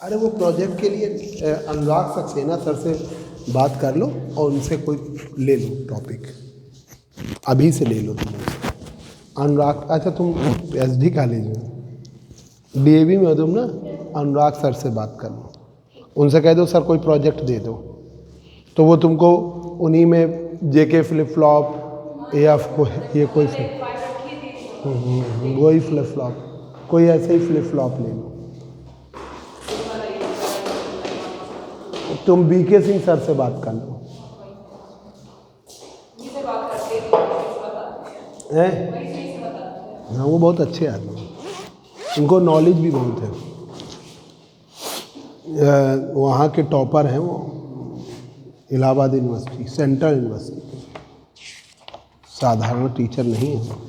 अरे वो प्रोजेक्ट के लिए अनुराग सक्सेना सर से बात कर लो और उनसे कोई ले लो टॉपिक, अभी से ले लो तुम उनसे। अनुराग, अच्छा तुम एसडी कॉलेज में डीएवी में हो तुम ना, अनुराग सर से बात कर लो, उनसे कह दो सर कोई प्रोजेक्ट दे दो, तो वो तुमको उन्हीं में जेके फ्लिप फ्लॉप या ये कोई वही फ्लिप फ्लॉप, कोई ऐसे ही फ्लिप फ्लॉप ले लो। तुम बीके सिंह सर से बात कर लो हैं। हाँ वो बहुत अच्छे आदमी हैं, उनको नॉलेज भी बहुत है, वहाँ के टॉपर हैं वो, इलाहाबाद यूनिवर्सिटी, सेंट्रल यूनिवर्सिटी के, साधारण टीचर नहीं है।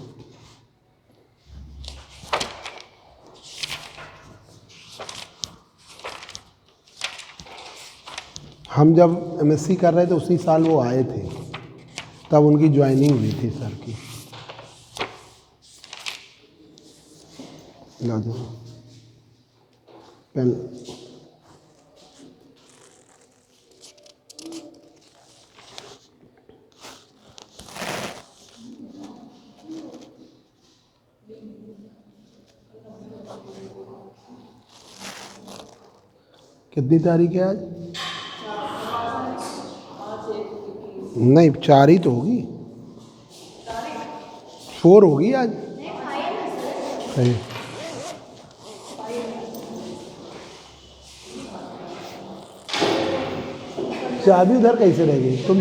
हम जब एमएससी कर रहे थे उसी साल वो आए थे, तब उनकी ज्वाइनिंग हुई थी सर की। ला दो पेन। कितनी तारीख है आज? नहीं 4 ही तो होगी, 4 होगी आज। सही। चाबी उधर कैसे रह गई तुम?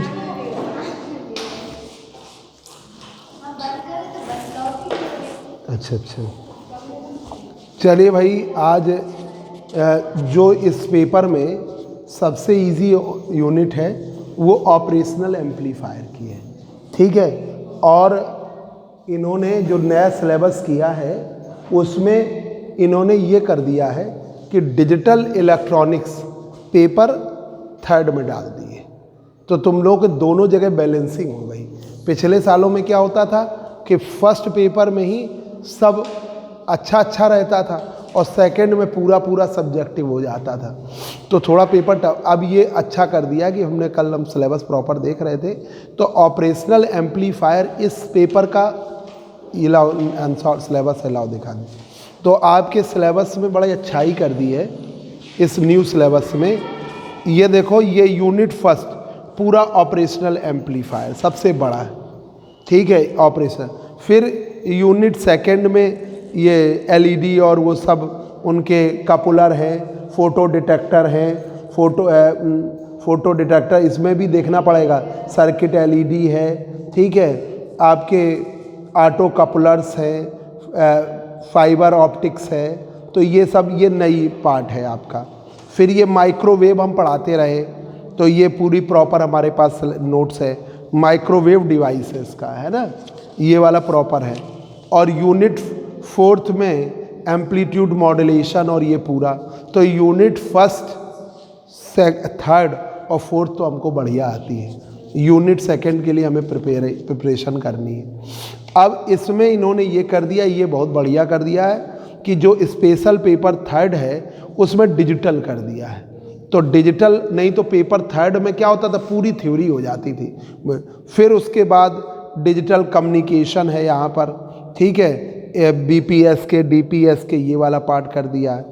अच्छा अच्छा, चलिए भाई, आज जो इस पेपर में सबसे इजी यूनिट है वो ऑपरेशनल एम्पलीफायर की है, ठीक है। और इन्होंने जो नया सिलेबस किया है उसमें इन्होंने ये कर दिया है कि डिजिटल इलेक्ट्रॉनिक्स पेपर 3rd में डाल दिए, तो तुम लोग के दोनों जगह बैलेंसिंग हो गई। पिछले सालों में क्या होता था कि फर्स्ट पेपर में ही सब अच्छा रहता था और सेकंड में पूरा सब्जेक्टिव हो जाता था, तो थोड़ा पेपर टफ। अब ये अच्छा कर दिया कि हमने कल हम सिलेबस प्रॉपर देख रहे थे, तो ऑपरेशनल एम्पलीफायर इस पेपर का ये लाओ सिलेबस है, लाओ दिखा दें। तो आपके सिलेबस में बड़ी अच्छाई कर दी है इस न्यू सिलेबस में। ये देखो, ये यूनिट फर्स्ट पूरा ऑपरेशनल एम्पलीफायर सबसे बड़ा है, ठीक है, ऑपरेशन। फिर यूनिट सेकंड में ये एलईडी और वो सब उनके कपलर हैं, फोटो डिटेक्टर हैं, फोटो डिटेक्टर इसमें भी देखना पड़ेगा, सर्किट एलईडी है, ठीक है, आपके ऑटो कपलर्स हैं, फाइबर ऑप्टिक्स है, तो ये सब ये नई पार्ट है आपका। फिर ये माइक्रोवेव हम पढ़ाते रहे, तो ये पूरी प्रॉपर हमारे पास नोट्स है, माइक्रोवेव डिवाइस है इसका, है ना, ये वाला प्रॉपर है। और यूनिट 4th में एम्पलीट्यूड मॉड्यूलेशन और ये पूरा, तो यूनिट 1st 3rd और 4th तो हमको बढ़िया आती है, यूनिट 2nd के लिए हमें प्रिपरेशन करनी है। अब इसमें इन्होंने ये कर दिया, ये बहुत बढ़िया कर दिया है कि जो स्पेशल पेपर 3rd है उसमें डिजिटल कर दिया है। तो डिजिटल, नहीं तो पेपर 3rd में क्या होता था, पूरी थ्योरी हो जाती थी। फिर उसके बाद डिजिटल कम्युनिकेशन है यहाँ पर, ठीक है, बीपीएस के डीपीएस के ये वाला पार्ट कर दिया है।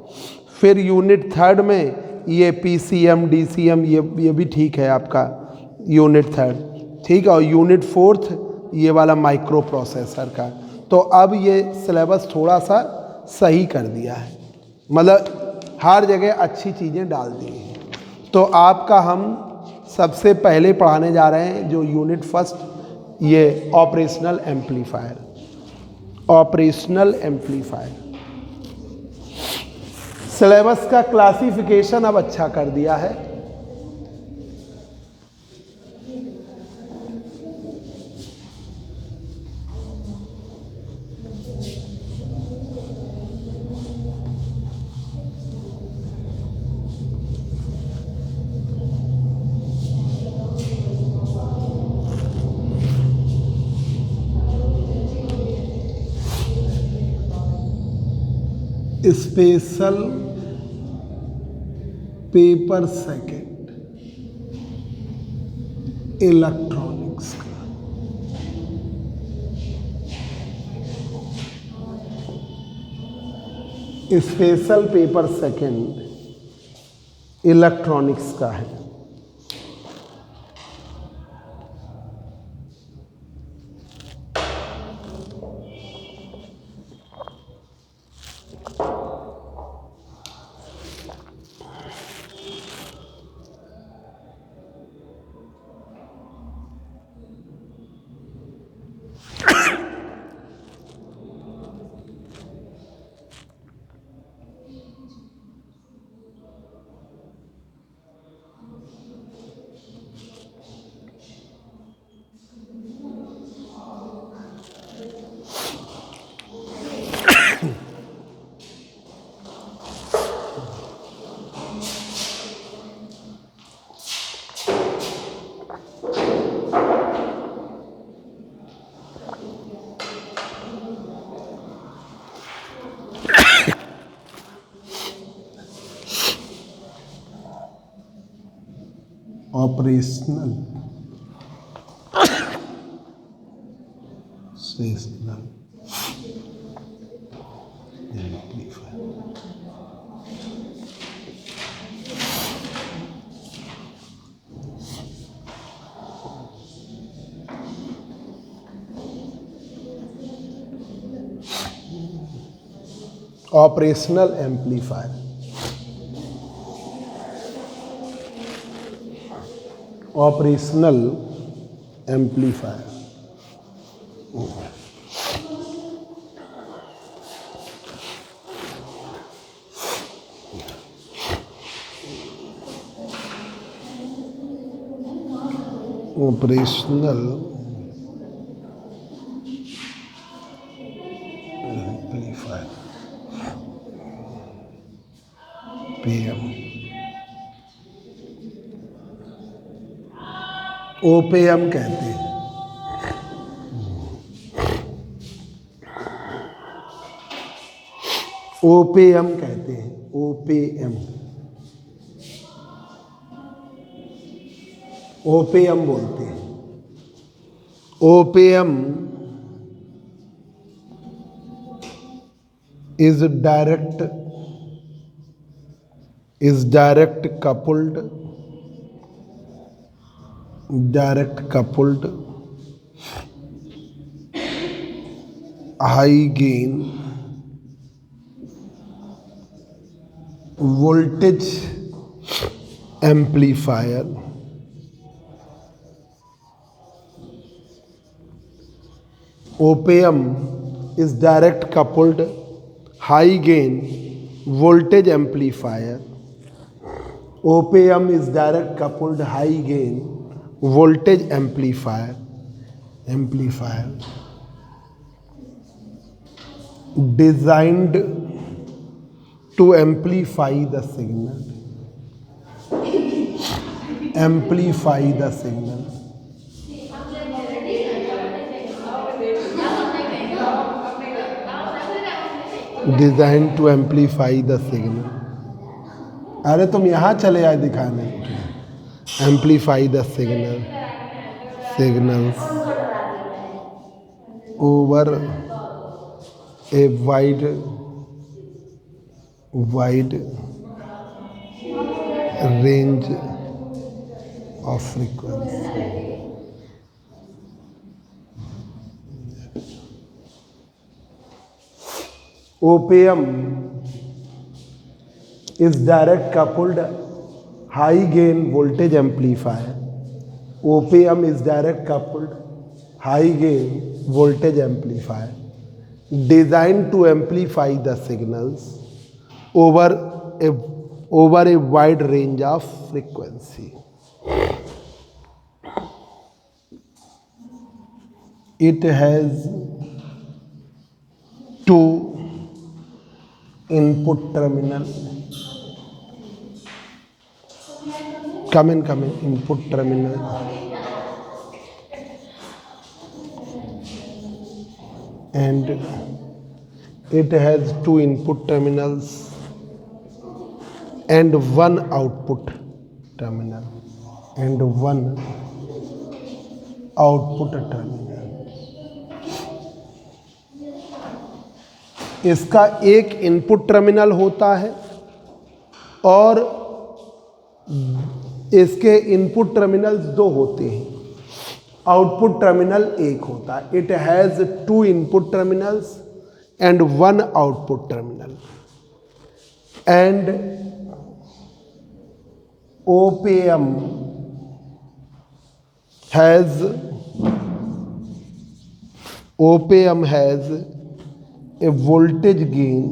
फिर यूनिट 3rd में ये पीसीएम डीसीएम ये भी ठीक है आपका यूनिट 3rd, ठीक है। और यूनिट 4th ये वाला माइक्रो प्रोसेसर का। तो अब ये सिलेबस थोड़ा सा सही कर दिया है, मतलब हर जगह अच्छी चीज़ें डाल दी हैं। तो आपका हम सबसे पहले पढ़ाने जा रहे हैं जो यूनिट 1st, ये operational amplifier. Operational amplifier syllabus का क्लासिफिकेशन अब अच्छा कर दिया है। स्पेशल पेपर सेकंड इलेक्ट्रॉनिक्स का। स्पेशल पेपर सेकंड इलेक्ट्रॉनिक्स का है। Operational sessional amplifier. Operational amplifier, operational amplifier. Operational amplifier PM, OPM कहते हैं। ओपीएम कहते हैं, ओपीएम, ओपीएम बोलते हैं। OPM is direct coupled high gain voltage amplifier OPM is direct coupled high gain voltage amplifier. OPM is direct coupled high gain voltage amplifier designed to amplify the signal. Designed to amplify the signal. अरे तुम यहाँ चले आए दिखाने। Amplify the signals over a wide range of frequency. OPM is direct coupled high gain voltage amplifier. OPM is direct coupled high gain voltage amplifier designed to amplify the signals over a wide range of frequency. It has two input terminal. Come in, input terminal. And it has two input terminals and one output terminal and one output terminal। इसका एक input terminal होता है और इसके input terminals दो होते हैं, output terminal एक होता है। It has two input terminals and one output terminal and OPM has a voltage gain।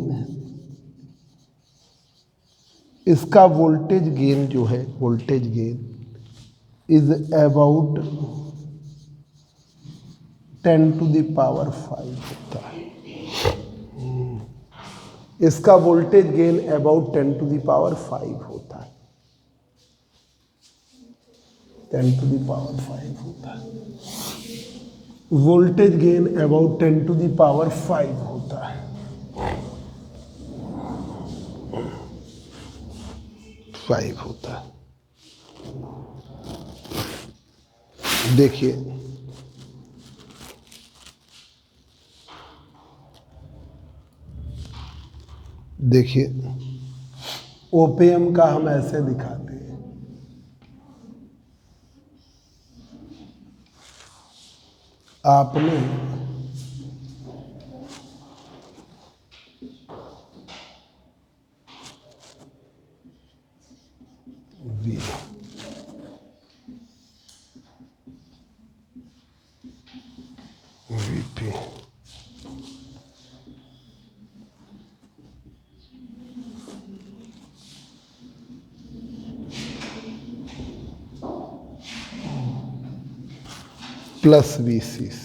इसका वोल्टेज गेन जो है, वोल्टेज गेन इज अबाउट 10⁵ होता है। इसका वोल्टेज गेन अबाउट 10⁵ होता है, 10⁵ होता है। वोल्टेज गेन अबाउट 10⁵ होता है, 5 होता है। देखिए देखिए OPM का हम ऐसे दिखाते हैं, आपने V VP प्लस VCC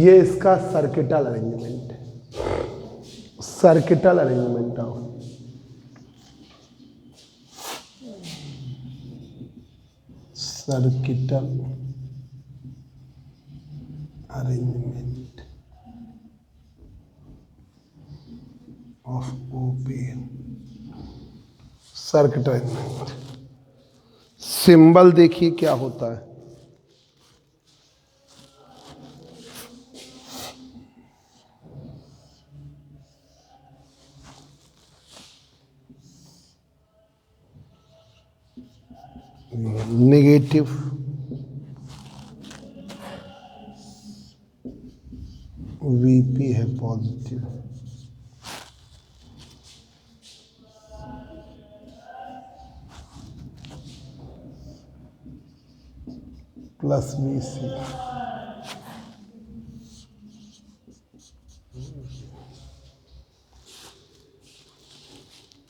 ये इसका सर्किटल अरेंजमेंट है, circuital arrangement of circuital arrangement of OPM। Circuit arrangement symbol देखिए क्या होता है, नेगेटिव, VP है पॉजिटिव, प्लस VC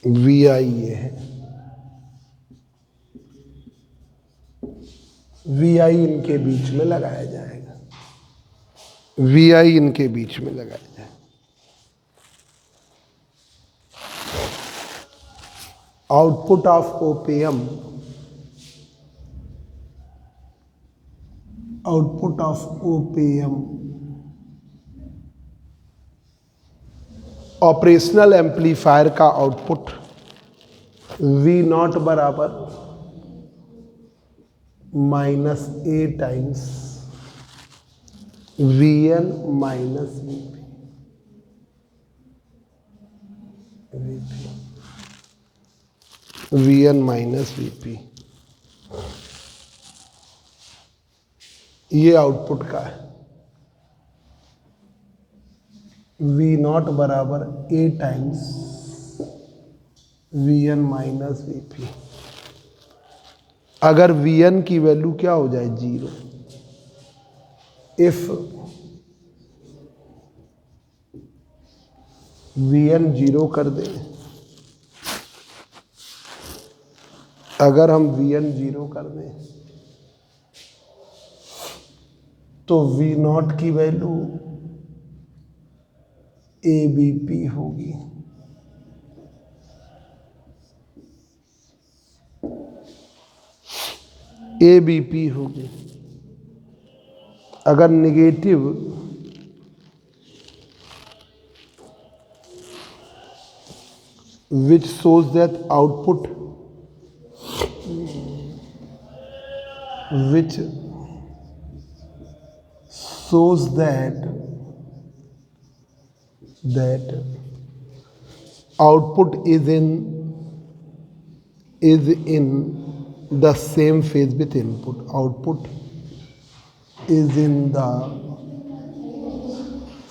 VI ये है, VI इनके बीच में लगाया जाएगा, VI इनके बीच में लगाया जाएगा। Output of OPM, output of OPM operational amplifier का आउटपुट V0 बराबर -A times VN minus VN minus VP, ये आउटपुट का है। V0 बराबर A times VN minus VP। अगर Vn की वैल्यू क्या हो जाए 0, इफ Vn 0 कर दें, अगर हम Vn 0 कर दें तो V0 की वैल्यू ABP होगी, ABP होगी। अगर negative which shows that output which shows that output is in the same phase with input. Output is in the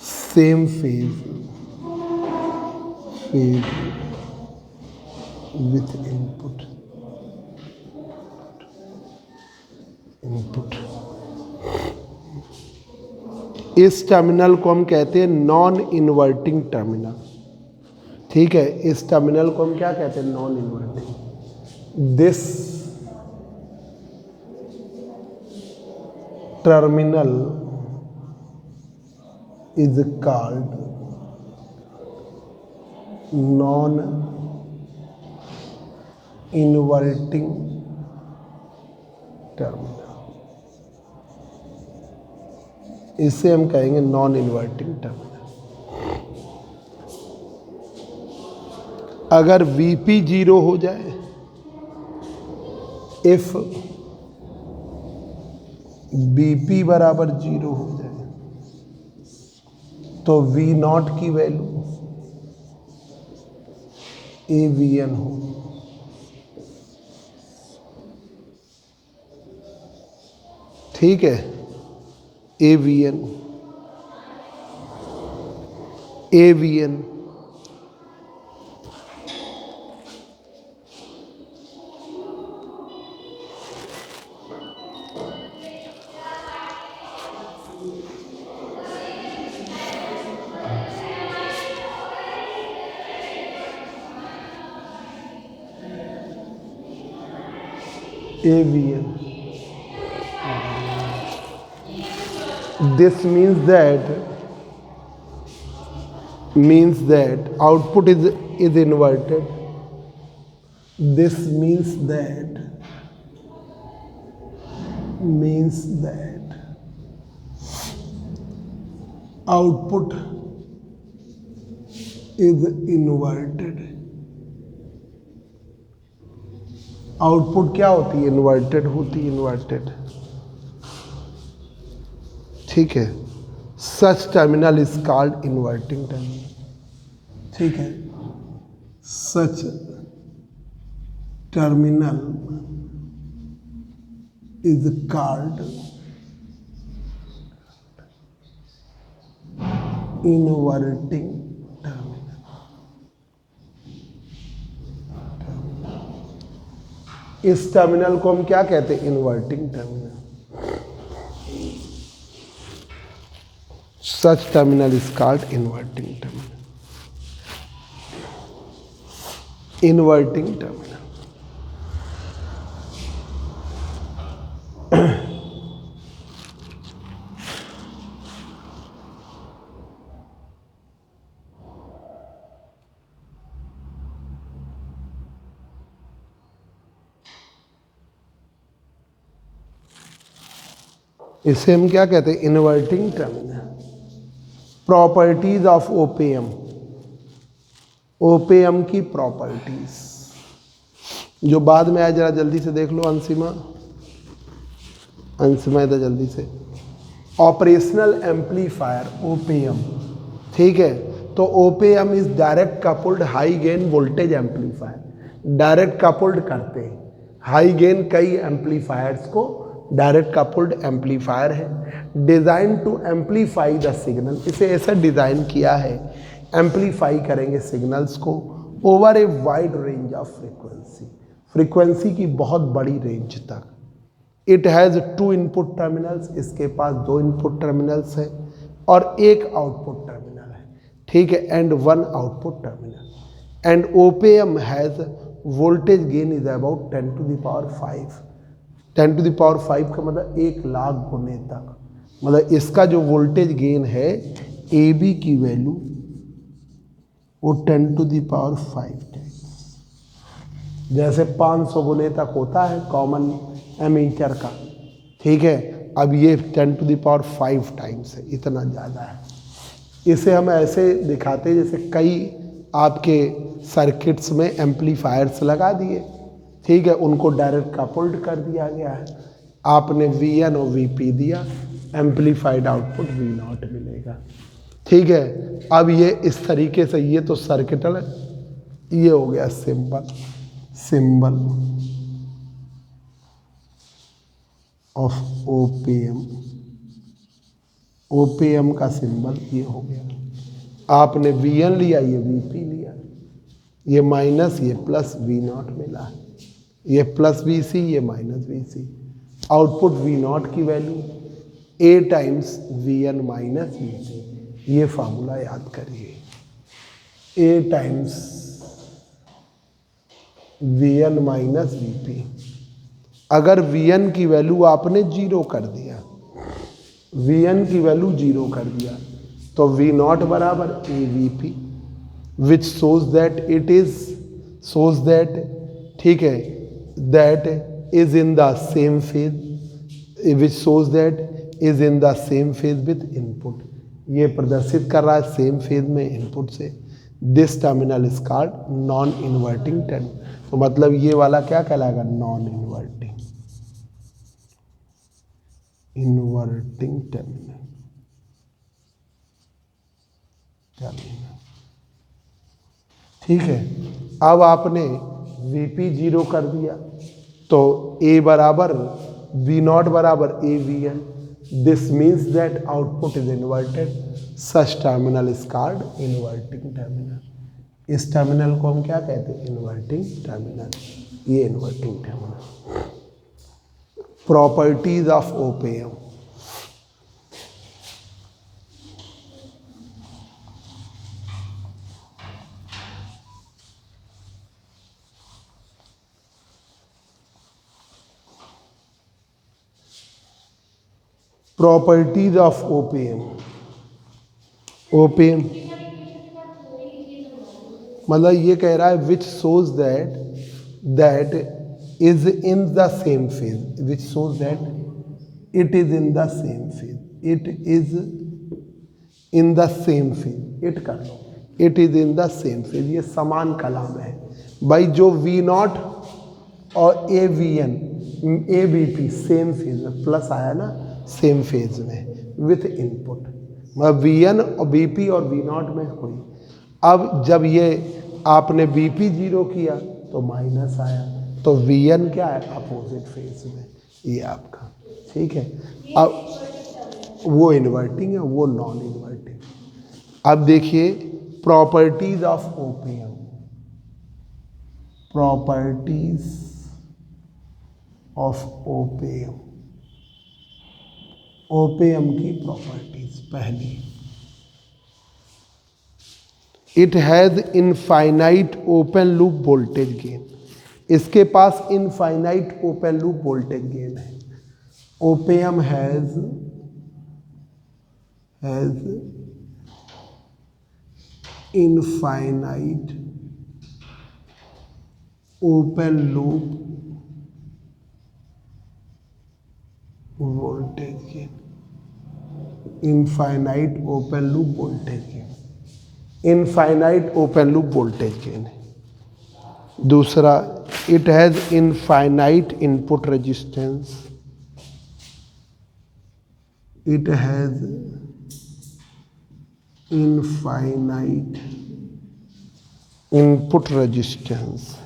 same phase with input. इस टर्मिनल को हम कहते हैं नॉन इन्वर्टिंग टर्मिनल। ठीक है, इस टर्मिनल को हम क्या कहते हैं? Non inverting. This terminal is called non inverting terminal. इसे हम कहेंगे नॉन इन्वर्टिंग टर्मिनल। अगर Vp 0 हो जाए, इफ Vp बराबर 0 हो जाए, तो V0 की वैल्यू AVN हो। ठीक है, AVN This means that output is inverted. This means that output is inverted. Output क्या होती है? इन्वर्टेड होती है, इन्वर्टेड। ठीक है, such terminal is called inverting terminal. ठीक है, such terminal is called inverting terminal. इस टर्मिनल को हम क्या कहते हैं? Inverting terminal. Such terminal is called inverting terminal. Inverting terminal. इसे हम क्या कहते हैं? Inverting terminal. Properties of op amp. Op amp की प्रॉपर्टीज जो बाद में आए, जरा जल्दी से देख लो अंशिमा इधर जल्दी से। Operational amplifier op amp. ठीक है, तो op amp is direct coupled high gain voltage amplifier. Direct coupled करते हैं हाई गेन कई एम्पलीफायर्स को, डायरेक्ट कपल्ड एम्पलीफायर है। Design to amplify the signal, इसे ऐसा डिज़ाइन किया है, एम्पलीफाई करेंगे सिग्नल्स को over a wide range of frequency की बहुत बड़ी रेंज तक। इट हैज़ 2 इनपुट टर्मिनल्स, इसके पास 2 इनपुट टर्मिनल्स है और 1 आउटपुट टर्मिनल है। ठीक है, and 1 output terminal. And op amp has voltage gain is about 10 to the power 5। 10 to the power 5 का मतलब 1 लाख गुने तक। मतलब इसका जो वोल्टेज गेन है ए बी की वैल्यू वो 10 to the power 5 टाइम्स, जैसे 500 गुने तक होता है कॉमन एमीटर का। ठीक है, अब ये 10⁵ टाइम्स है, इतना ज़्यादा है। इसे हम ऐसे दिखाते हैं जैसे कई आपके सर्किट्स में एम्पलीफायर्स लगा दिए, ठीक है, उनको डायरेक्ट कपल्ड कर दिया गया है। आपने VN और VP दिया, एम्पलीफाइड आउटपुट V0 मिलेगा, ठीक है। अब ये इस तरीके से, ये तो सर्किटल है, ये हो गया सिंबल ऑफ ओपीएम का सिंबल ये हो गया। आपने VN लिया, ये VP लिया, ये माइनस, ये प्लस, V0 मिला, ये प्लस VC, ये माइनस VC। आउटपुट V0 की value A times VN minus VP। ये फार्मूला याद करिए, A times VN minus VP। अगर VN की वैल्यू आपने 0 कर दिया, VN की वैल्यू 0 कर दिया, तो V0 बराबर AVP, विच शोज दैट ठीक है, that is in the same phase, which shows that is in the same phase with input. ये प्रदर्शित कर रहा है सेम फेज में इनपुट से। This terminal is called non inverting terminal. तो मतलब ये वाला क्या कहलाएगा, नॉन इन्वर्टिंग टर्मिनल। ठीक है, अब आपने VP 0 कर दिया, तो A बराबर V0 बराबर AVN। This means that output is inverted. Such terminal is called inverting terminal. इस टर्मिनल को हम क्या कहते हैं, इन्वर्टिंग टर्मिनल। ये inverting terminal. Properties of OPM. Properties of OPM. OPM मतलब ये कह रहा है which shows that is in the same phase, which shows that it is in the same phase, it is in the same phase, it कर लो, it is in the same phase. ये समान कलाम है भाई, जो V0 और AVN AVP same phase में, plus आया ना, सेम फेज में विथ इनपुट, मतलब VN और VP और V0 में हुई। अब जब ये आपने VP 0 किया तो माइनस आया, तो VN क्या है, अपोजिट फेज में, ये आपका, ठीक है। अब वो इन्वर्टिंग है, वो नॉन इन्वर्टिंग। अब देखिए properties of OPM. Properties of OPM. Op amp की प्रॉपर्टीज, पहली, it has infinite open loop voltage gain. इसके पास infinite open loop voltage gain है। Op amp has infinite open loop voltage gain. Infinite open loop voltage gain, infinite open loop voltage gain है। दूसरा, it has infinite input resistance. It has infinite input resistance.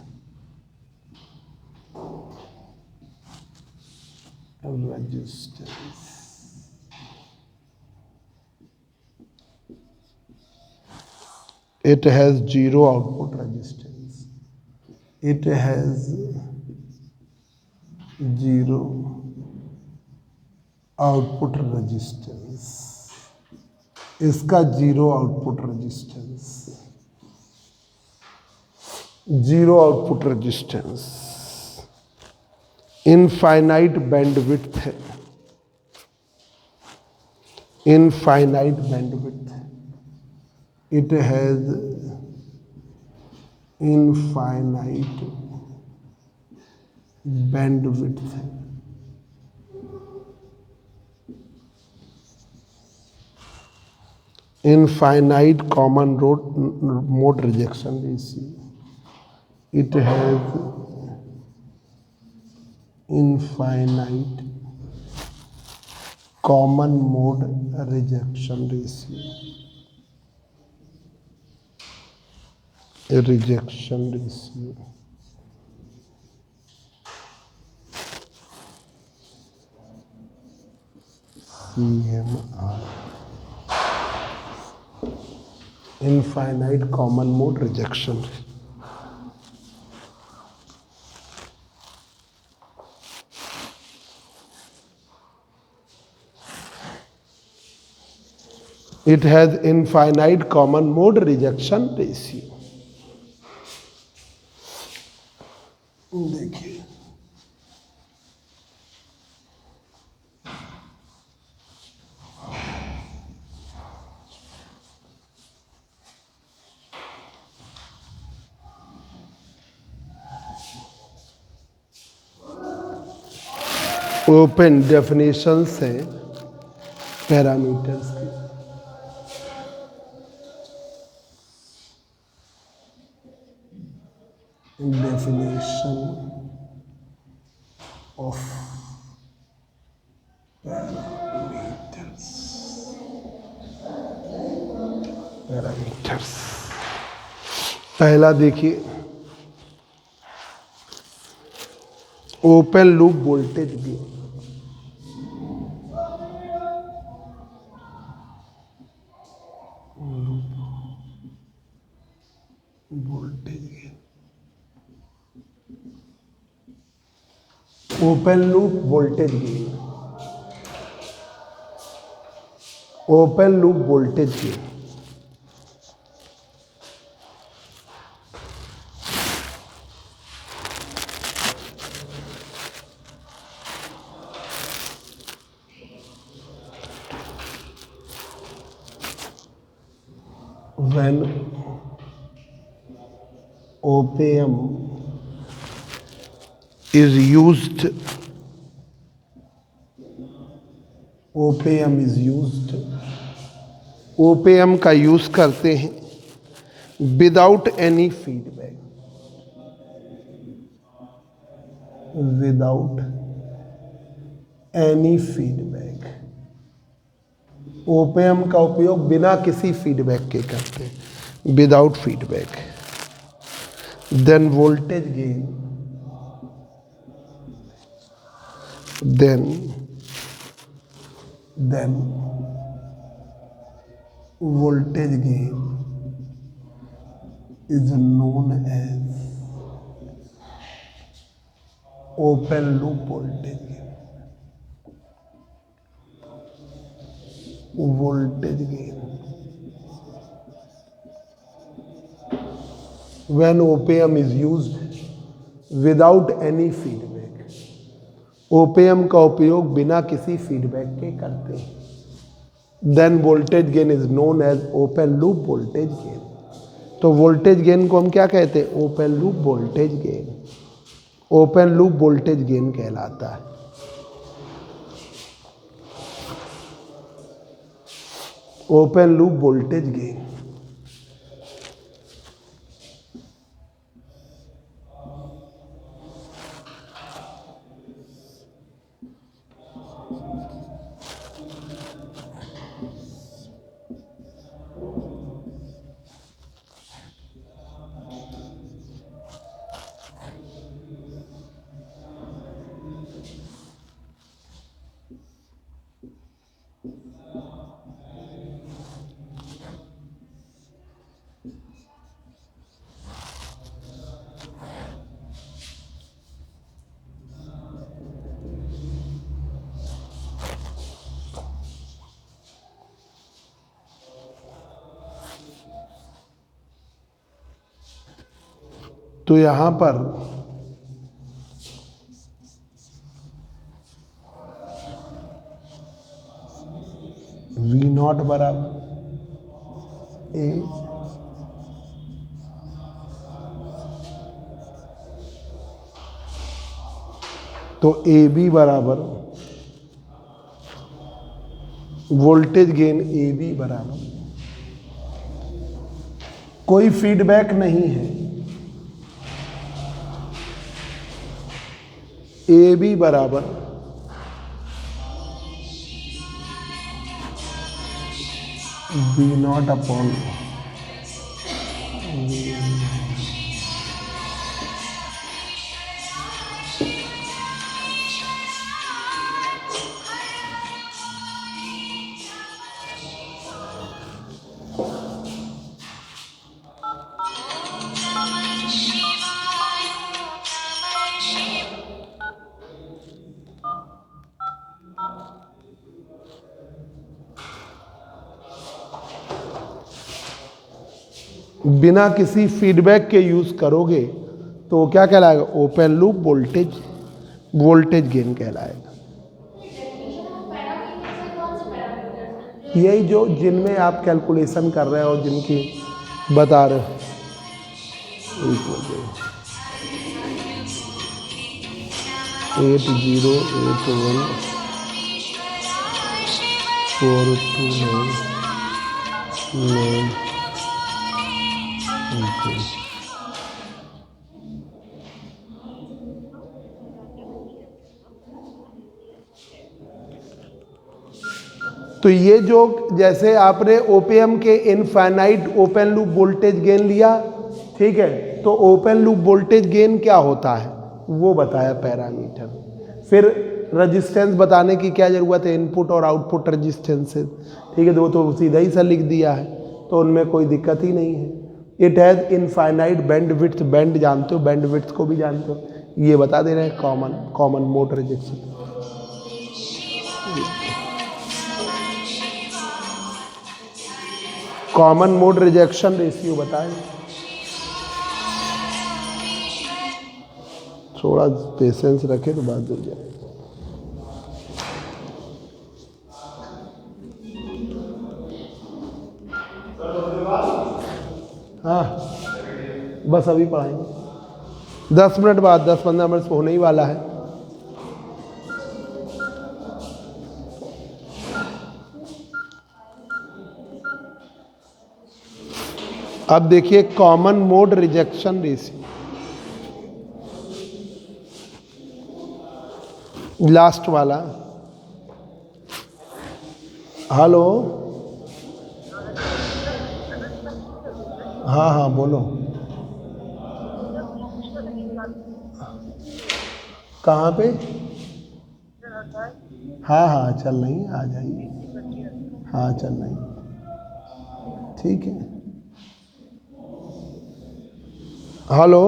It has zero output resistance. It has zero output resistance. इसका zero output resistance, zero output resistance. Infinite bandwidth है, infinite bandwidth. It has infinite bandwidth. infinite common mode rejection ratio. It has infinite common mode rejection ratio. Rejection ratio. CMR. Infinite common mode rejection. It has infinite common mode rejection ratio. देखिए open definitions हैं parameters की। Definition of parameters. पहला देखिए open loop voltage gain. Voltage gain open loop voltage gain. Open loop voltage gain when op-amp is used, op-amp is used, op-amp का use करते हैं without any feedback, without any feedback. op-amp का उपयोग बिना किसी feedback के करते हैं, without feedback. Then voltage gain, then voltage gain is known as open loop voltage gain. Voltage gain when op-amp is used without any feedback, op-amp का उपयोग बिना किसी फीडबैक के करते हैं। Then voltage gain is known as open loop voltage gain. तो voltage gain को हम क्या कहते हैं? Open loop voltage gain. Open loop voltage gain कहलाता है। ओपन लूप वोल्टेज गेन तो यहां पर V नॉट बराबर ए तो ए बी बराबर वोल्टेज गेन ए बी बराबर कोई फीडबैक नहीं है। ए बी बराबर बी नॉट अपॉन बिना किसी फीडबैक के यूज करोगे तो वो क्या कहलाएगा? ओपन लूप वोल्टेज गेन कहलाएगा। यही जो जिनमें आप कैलकुलेशन कर रहे हो, जिनकी बता रहे हो। 8081429429 तो ये जो जैसे आपने ओपीएम के infinite open loop voltage gain लिया, ठीक है, तो ओपन लूप वोल्टेज गेन क्या होता है वो बताया पैरामीटर। फिर रेजिस्टेंस बताने की क्या ज़रूरत है, इनपुट और आउटपुट रेजिस्टेंसेस, ठीक है, वो तो सीधा ही सा लिख दिया है, तो उनमें कोई दिक्कत ही नहीं है। It has infinite band width, band जानते हो, बैंड विड्थ को भी जानते हो, ये बता दे रहे हैं। Common mode rejection, common mode rejection ratio बताएं। थोड़ा पेशेंस रखे तो बात हो जाए। हाँ बस अभी पढ़ाएंगे 10 मिनट बाद, 10-15 मिनट होने ही वाला है। अब देखिए common mode rejection ratio, last वाला। हेलो, हाँ हाँ बोलो। कहाँ पे? हाँ हाँ चल रही है, आ जाइए। हाँ चल रही, ठीक है। Hello,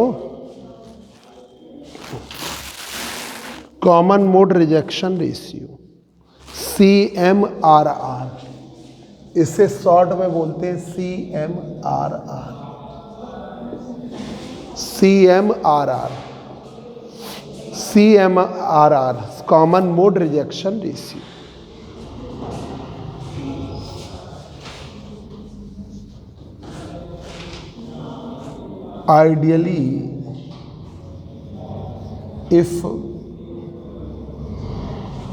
common mode rejection ratio CMRR, इससे शॉर्ट में बोलते हैं CMRR। CMRR common mode rejection ratio. Ideally, if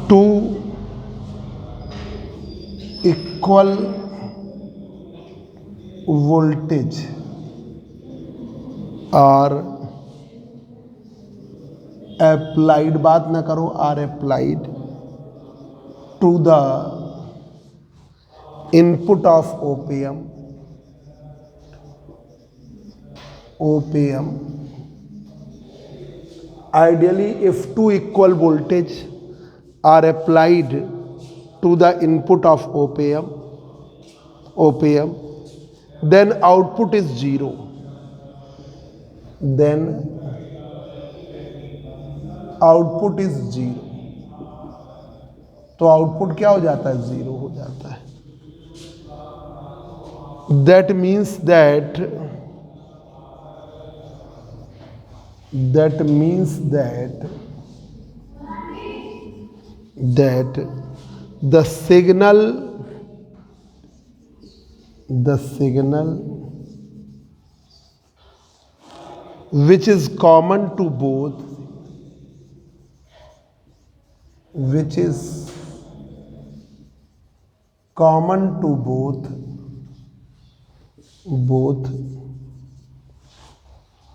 two equal voltage are applied, बात ना करो, are applied to the input of OPM, ideally if two equal voltage are applied to the input of OPM, then output is 0, then output is 0, तो output क्या हो जाता है? 0 हो जाता है। That means that the signal which is common to both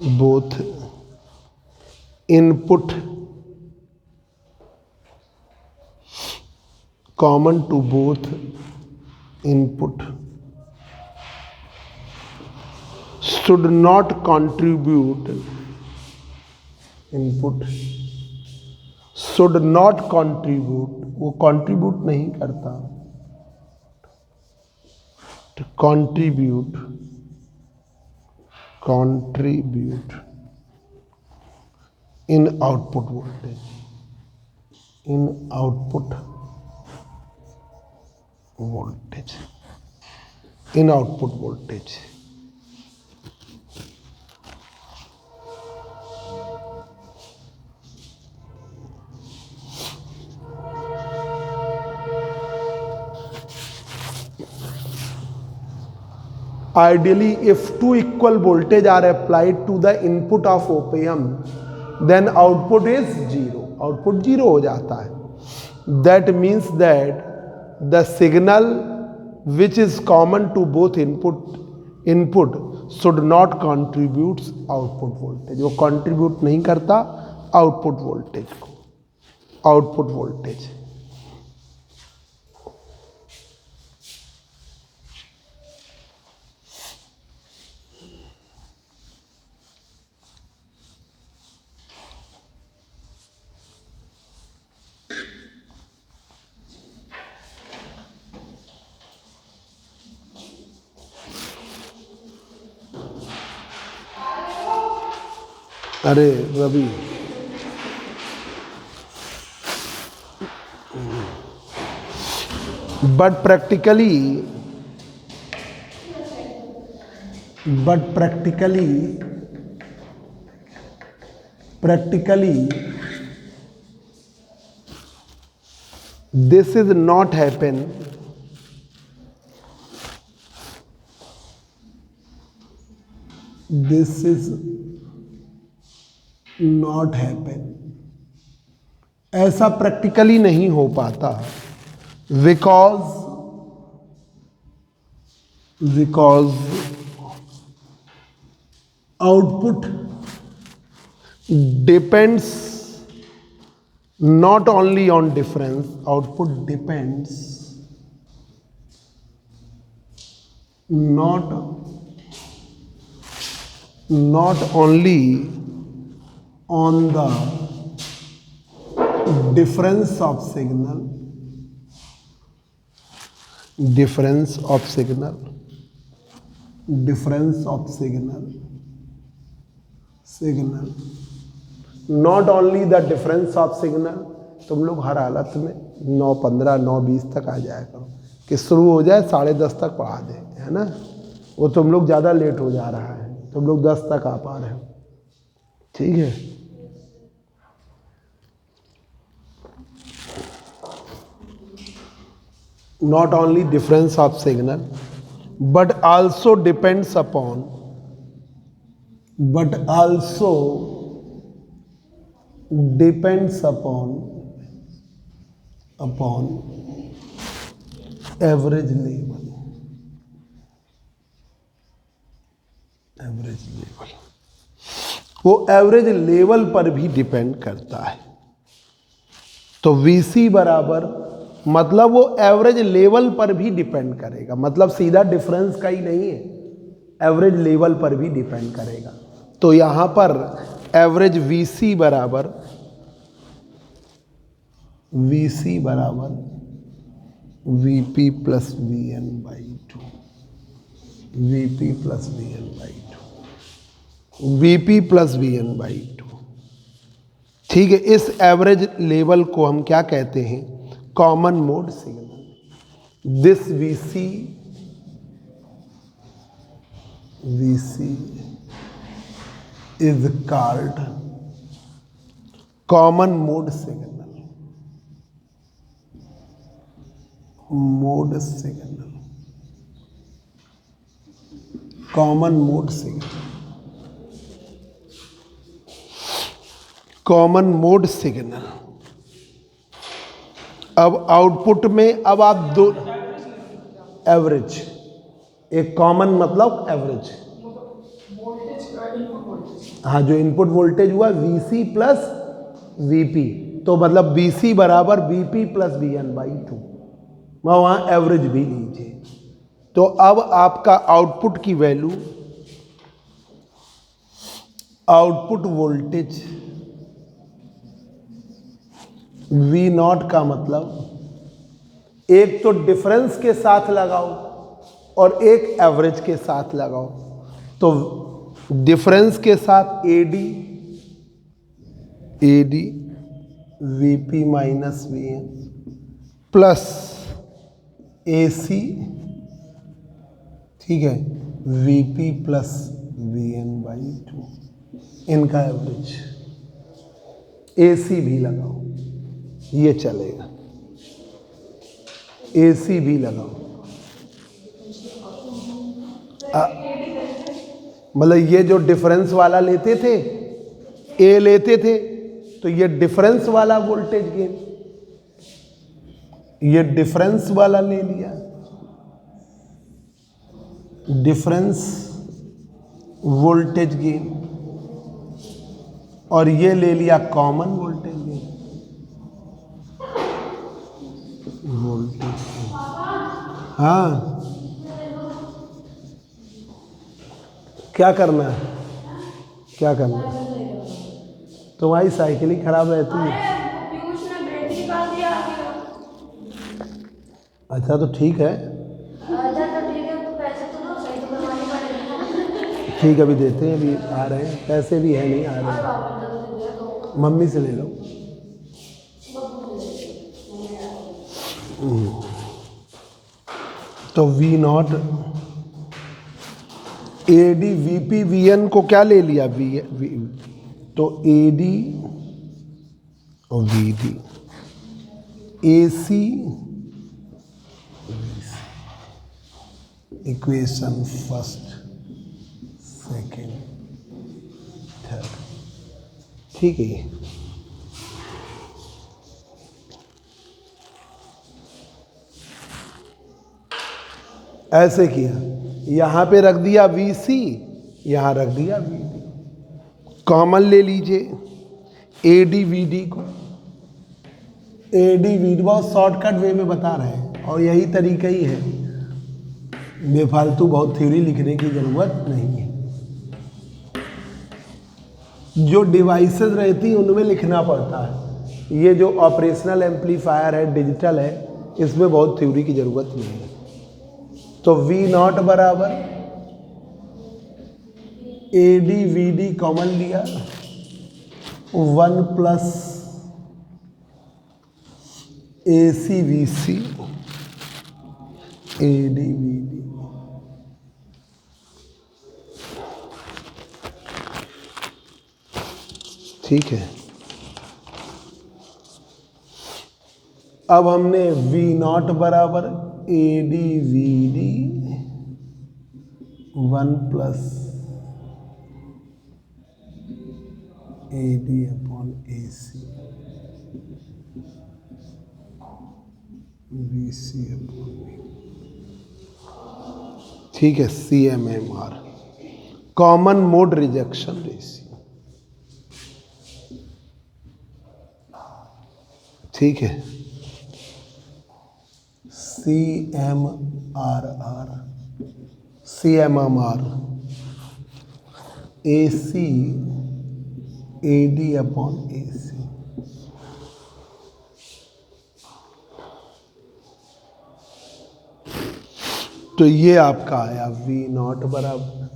both input, common to both input, should not contribute, input should not contribute, वो contribute नहीं करता, to contribute in output voltage, in output voltage, in output voltage. Ideally, if two equal voltage are applied to the input of op-amp, then output is zero. Output zero हो जाता है. That means that the signal which is common to both input should not contribute output voltage. वो contribute नहीं करता output voltage को. Output voltage. अरे Ravi, but practically this is not happen. This is not happen. ऐसा practically नहीं हो पाता because output depends not only on difference, output depends not only on the difference of signal, not only the difference of signal. तुम लोग हर हालत में 9:15 9:20 तक आ जाया करो कि शुरू हो जाए 10:30 तक पढ़ा दे, है ना. वो तुम लोग ज़्यादा लेट हो जा रहा है, तुम लोग 10 तक आ पा रहे हो. ठीक है. Not only difference of signal, but also depends upon average level. वो एवरेज लेवल पर भी डिपेंड करता है. तो VC बराबर मतलब वो एवरेज लेवल पर भी डिपेंड करेगा, मतलब सीधा डिफरेंस का ही नहीं है, एवरेज लेवल पर भी डिपेंड करेगा. तो यहाँ पर एवरेज VC बराबर VP plus VN/2, VP plus VN/2. ठीक है. इस एवरेज लेवल को हम क्या कहते हैं? Common mode signal. This VC is called common mode signal. Common mode signal. अब आउटपुट में अब आप दो एवरेज, एक कॉमन मतलब एवरेज, हाँ, जो इनपुट वोल्टेज हुआ VC प्लस VP, तो मतलब VC बराबर VP प्लस VN/2, मैं वहाँ एवरेज भी लीजिए। तो अब आपका आउटपुट की वैल्यू, आउटपुट वोल्टेज V0 का मतलब एक तो डिफरेंस के साथ लगाओ और एक एवरेज के साथ लगाओ। तो डिफरेंस के साथ AD VP minus VN plus AC, ठीक है, VP प्लस VN/2, इनका एवरेज। AC भी लगाओ, ये चलेगा, AC भी लगाओ। मतलब ये जो डिफरेंस वाला लेते थे, A लेते थे, तो ये डिफरेंस वाला वोल्टेज गेन, ये डिफरेंस वाला ले लिया, डिफरेंस वोल्टेज गेन, और ये ले लिया common voltage gain, voltage gain. हाँ, क्या करना है, क्या करना है? तुम्हारी साइकिल ही खराब रहती है। अच्छा तो ठीक है, ठीक है, अभी देते हैं, अभी आ रहे हैं, पैसे भी है नहीं आ रहे हैं, मम्मी से ले लो। तो V0 AD VP VN को क्या ले लिया, तो AD और VD, AC equation first second third, ठीक है। ऐसे किया, यहाँ पे रख दिया VC, यहाँ रख दिया VD, कॉमन ले लीजिए AD VD को। AD VD बहुत शॉर्टकट वे में बता रहे हैं, और यही तरीका ही है, बेफालतू बहुत थ्योरी लिखने की ज़रूरत नहीं है। जो डिवाइसेस रहती हैं उनमें लिखना पड़ता है, ये जो ऑपरेशनल एम्पलीफायर है, डिजिटल है, इसमें बहुत थ्योरी की ज़रूरत नहीं है। तो V0 बराबर AD VD कॉमन लिया, 1 plus AC VC AD VD, ठीक है। अब हमने V0 बराबर AD VD 1 plus AD upon AC VC upon V, ठीक है, CMMR, common mode rejection ratio, ठीक है। CMMR AC AD upon AC, तो ये आपका आया V0 बराबर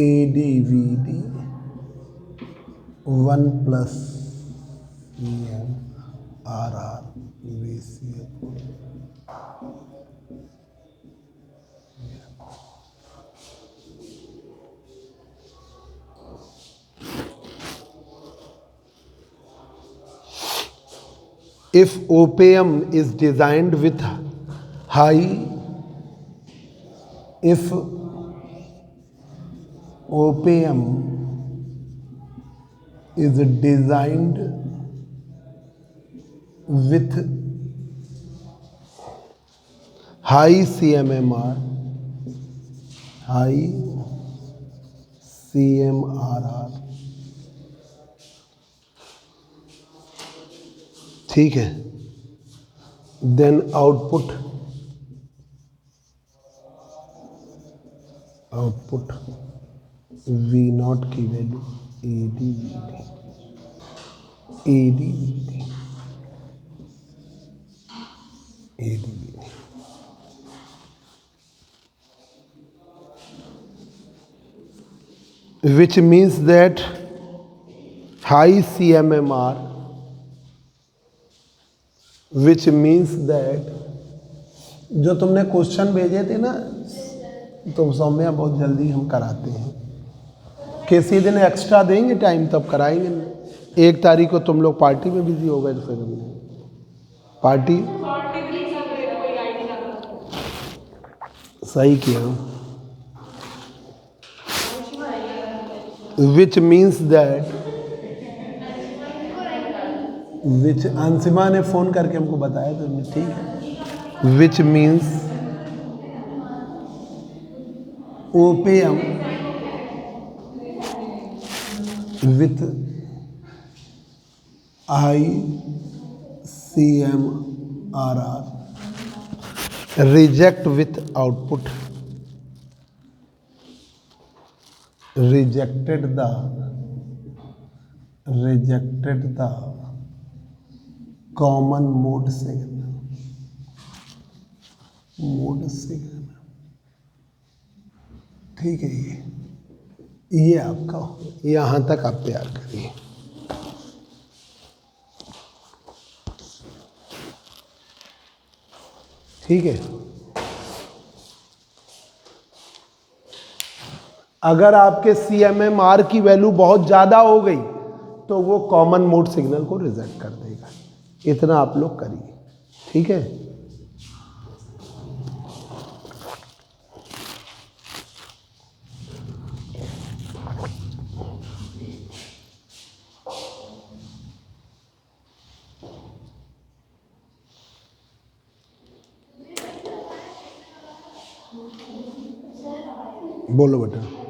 AD VD 1 plus CMRR VC upon, if op-amp is designed with high, if op-amp is designed with high CMMR, high CMRR, ठीक है। Then output V0 की value ADVD, which means that high CMMR, which means that जो तुमने question भेजे थे ना, तो सौम्या बहुत जल्दी हम कराते हैं। किसी दिन एक्स्ट्रा देंगे टाइम तब कराएंगे ना। 1 तारीख को तुम लोग पार्टी में बिजी हो गए, तो फिर पार्टी सही किया। विच मीन्स दैट, विच अंशिमा ने फ़ोन करके हमको बताया, तो ठीक है। Which means opium with ICMRR reject with output, rejected the common mode signal, ठीक है। ये आपका यहाँ तक आप तैयार करिए। ठीक है। अगर आपके CMMR की वैल्यू बहुत ज़्यादा हो गई तो वो कॉमन मोड सिग्नल को रिजेक्ट कर देगा। इतना आप लोग करिए, ठीक है। बोलो बेटा।